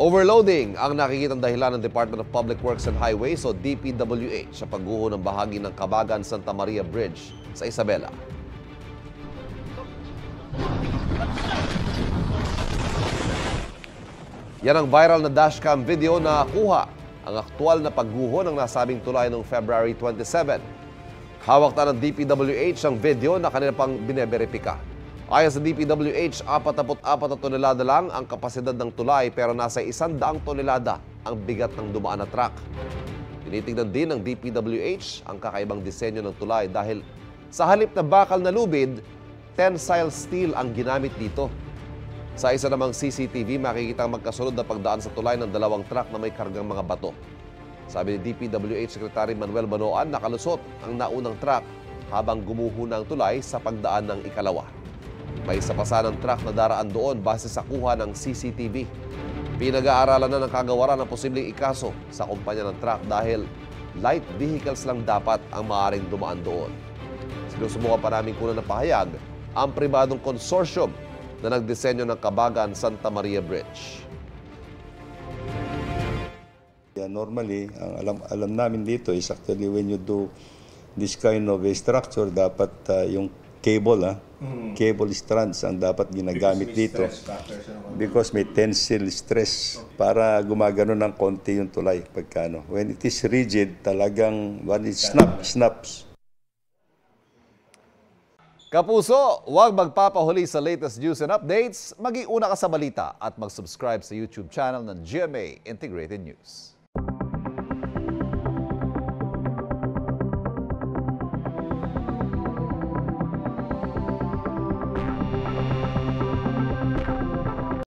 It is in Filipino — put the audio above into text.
Overloading ang nakikitang dahilan ng Department of Public Works and Highways o DPWH sa pagguho ng bahagi ng Cabagan-Santa Maria Bridge sa Isabela. Yan ang viral na dashcam video na kuha ang aktual na pagguho ng nasabing tulay noong February 27. Hawak na ng DPWH ang video na kanila pang bineberipika. Ayon sa DPWH, 44 na tonelada lang ang kapasidad ng tulay pero nasa 100 tonelada ang bigat ng dumaan na truck. Tinitignan din ng DPWH ang kakaibang disenyo ng tulay dahil sa halip na bakal na lubid, tensile steel ang ginamit dito. Sa isa namang CCTV, makikita ang magkasunod na pagdaan sa tulay ng dalawang truck na may kargang mga bato. Sabi ni DPWH Secretary Manuel Banoan, nakalusot ang naunang truck habang gumuho na ang tulay sa pagdaan ng ikalawa. May isa pa sanang truck na daraan doon base sa kuha ng CCTV. Pinag-aaralan na ng kagawaran ng posibleng ikaso sa kumpanya ng truck dahil light vehicles lang dapat ang maaaring dumaan doon. Sinusubukan pa namin kunan ng pahayag ang pribadong consortium na nagdisenyo ng Cabagan-Santa Maria Bridge. Yeah, normally, ang alam namin dito is actually when you do this kind of a structure, dapat yung cable, cable strands ang dapat ginagamit dito. Because may tensile stress para gumagano ng konti yung tulay pagkano. When it is rigid, talagang when it snaps. Kapuso, huwag magpapahuli sa latest news and updates. Mag-iuna ka sa balita at mag-subscribe sa YouTube channel ng GMA Integrated News.